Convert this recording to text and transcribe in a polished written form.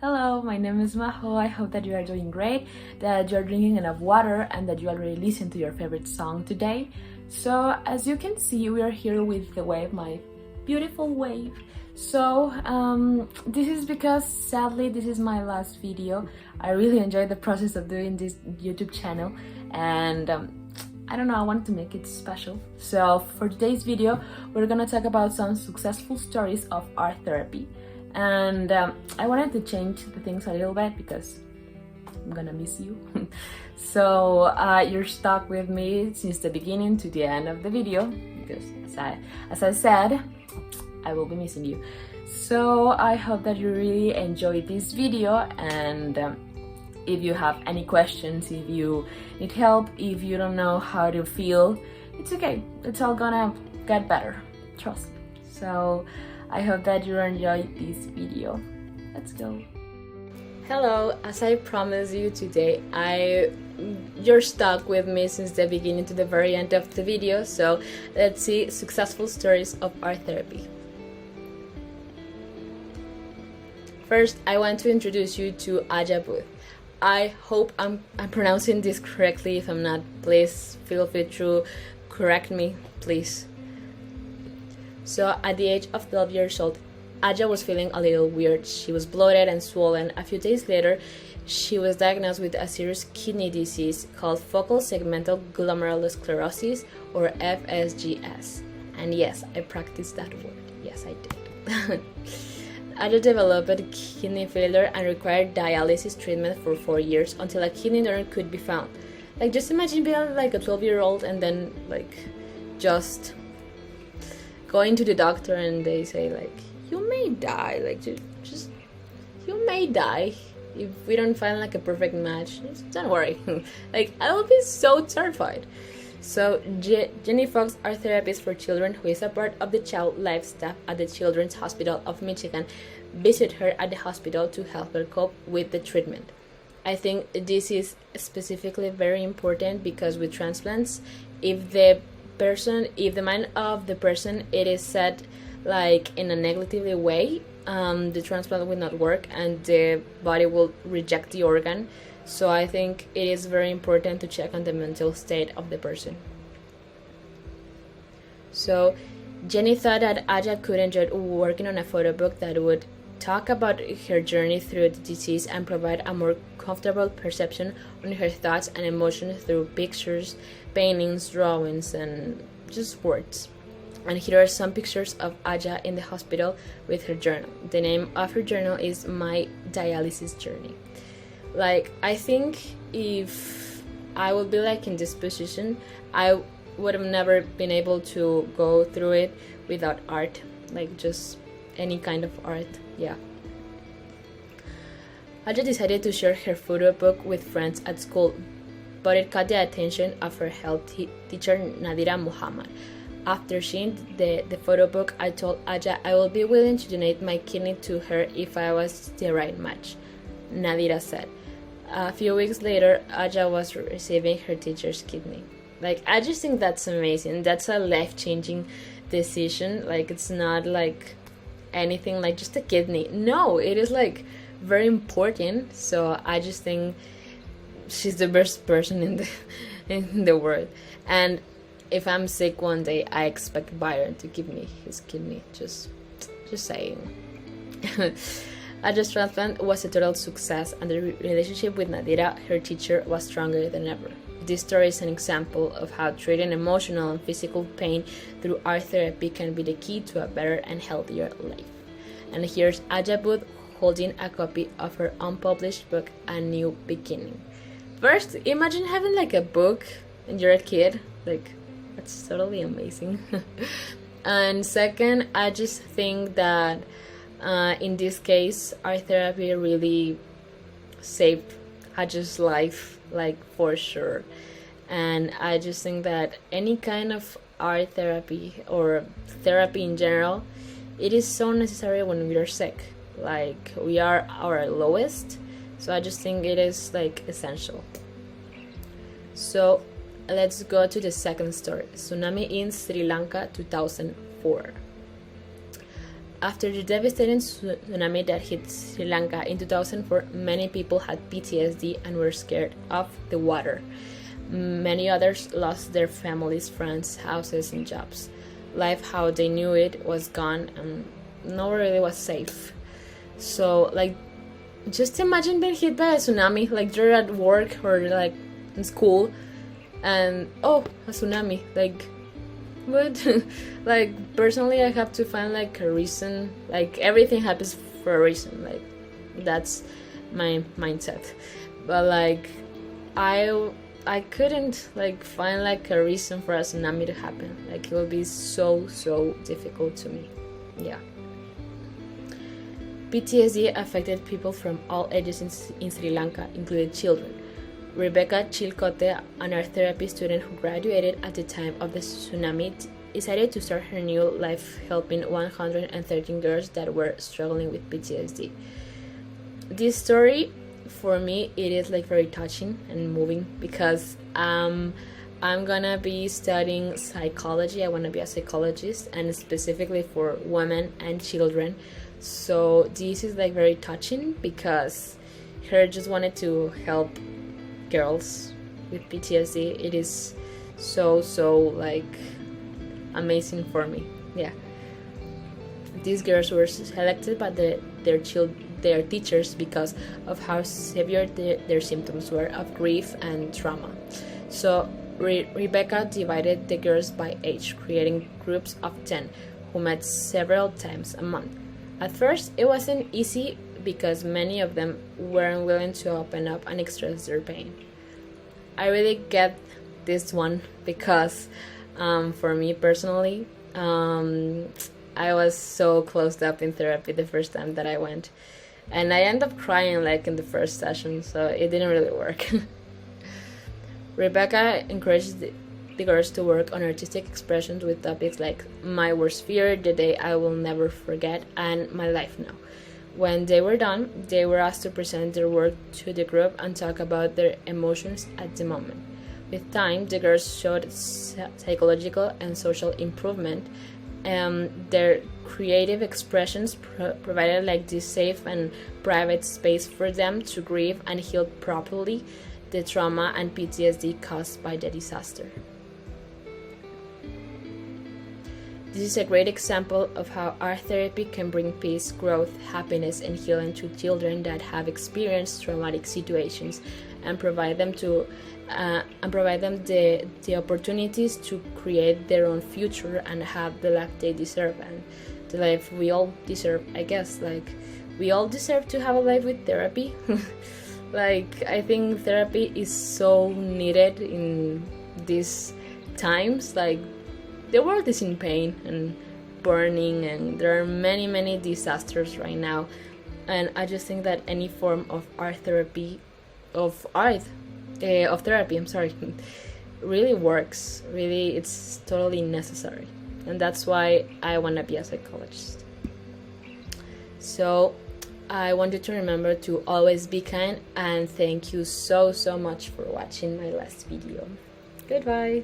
Hello, my name is Maho. I hope that you are doing great, that you're drinking enough water, and that you already listened to your favorite song today. So, as you can see, we are here with the wave, my beautiful wave. So, this is because sadly this is my last video. I really enjoyed the process of doing this YouTube channel, and I don't know, I wanted to make it special. So, for today's video, we're gonna talk about some successful stories of art therapy. And I wanted to change the things a little bit because I'm gonna miss you. So you're stuck with me since the beginning to the end of the video because as I said, I will be missing you. So I hope that you really enjoyed this video, and if you have any questions, if you need help, if you don't know how to feel, it's okay. It's all gonna get better. Trust me. So I hope that you enjoyed this video. Let's go. Hello, as I promised you today, you're stuck with me since the beginning to the very end of the video, so let's see successful stories of art therapy. First, I want to introduce you to Aja Booth. I hope I'm pronouncing this correctly. If I'm not, please feel free to correct me, please. So at the age of 12 years old, Aja was feeling a little weird. She was bloated and swollen. A few days later, she was diagnosed with a serious kidney disease called focal segmental glomerulosclerosis, or FSGS. And yes, I practiced that word. Yes, I did. Aja developed kidney failure and required dialysis treatment for 4 years until a kidney donor could be found. Like, just imagine being like a 12-year-old and then just going to the doctor and they say you may die, just you may die if we don't find a perfect match. Just don't worry. I will be so terrified. So Jenny Fox, art therapist for children who is a part of the child life staff at the Children's Hospital of Michigan, visited her at the hospital to help her cope with the treatment. I think this is specifically very important because with transplants, if the mind of the person it is set in a negatively way, the transplant will not work and the body will reject the organ. So I think it is very important to check on the mental state of the person. So Jenny thought that Aja could enjoy working on a photo book that would talk about her journey through the disease and provide a more comfortable perception on her thoughts and emotions through pictures, paintings, drawings, and just words. And here are some pictures of Aja in the hospital with her journal. The name of her journal is My Dialysis Journey. I think if I would be in this position, I would have never been able to go through it without art, just any kind of art. Yeah. Aja decided to share her photo book with friends at school, but it caught the attention of her health teacher Nadira Muhammad. After seeing the photo book, I told Aja I will be willing to donate my kidney to her if I was the right match, Nadira said. A few weeks later, Aja was receiving her teacher's kidney. I just think that's amazing. That's a life-changing decision. It's not anything just a kidney. No, it is very important. So I just think she's the best person in the world. And if I'm sick one day, I expect Byron to give me his kidney. Just saying. Aja's transplant was a total success, and the relationship with Nadira, her teacher, was stronger than ever. This story is an example of how treating emotional and physical pain through art therapy can be the key to a better and healthier life. And here's Aja Booth holding a copy of her unpublished book, A New Beginning. First, imagine having a book and you're a kid. That's totally amazing. And second, I just think that in this case, art therapy really saved Aja's life, for sure. And I just think that any kind of art therapy or therapy in general, it is so necessary when we are sick. We are our lowest, so I just think it is essential. So let's go to the second story. Tsunami in Sri Lanka, 2004. After the devastating tsunami that hit Sri Lanka in 2004, many people had PTSD and were scared of the water. Many others lost their families, friends, houses, and jobs. Life how they knew it was gone, and nowhere really was safe. So, like, just imagine being hit by a tsunami, like you're at work or like in school, and a tsunami. Like, what? Like, personally, I have to find like a reason. Like, everything happens for a reason. Like, that's my mindset. But like, I couldn't like find like a reason for a tsunami to happen. Like, it would be so difficult to me. Yeah. PTSD affected people from all ages in Sri Lanka, including children. Rebecca Chilcote, an art therapy student who graduated at the time of the tsunami, decided to start her new life helping 113 girls that were struggling with PTSD. This story, for me, it is like very touching and moving because I'm gonna be studying psychology. I want to be a psychologist, and specifically for women and children. So this is like very touching because her just wanted to help girls with PTSD. It is so like amazing for me. Yeah, these girls were selected by their teachers because of how severe their symptoms were of grief and trauma. So Rebecca divided the girls by age, creating groups of 10 who met several times a month. At first, it wasn't easy because many of them weren't willing to open up and express their pain. I really get this one because for me personally, I was so closed up in therapy the first time that I went. And I ended up crying like in the first session, so it didn't really work. Rebecca encouraged the girls to work on artistic expressions with topics like my worst fear, the day I will never forget, and my life now. When they were done, they were asked to present their work to the group and talk about their emotions at the moment. With time, the girls showed psychological and social improvement. Their creative expressions provided like this safe and private space for them to grieve and heal properly the trauma and PTSD caused by the disaster. This is a great example of how art therapy can bring peace, growth, happiness, and healing to children that have experienced traumatic situations, and provide them the opportunities to create their own future and have the life they deserve and the life we all deserve. I guess like we all deserve to have a life with therapy. Like, I think therapy is so needed in these times. Like, the world is in pain and burning, and there are many disasters right now, and I just think that any form of therapy really works. Really, it's totally necessary, and that's why I want to be a psychologist. So I want you to remember to always be kind, and thank you so much for watching my last video. Goodbye.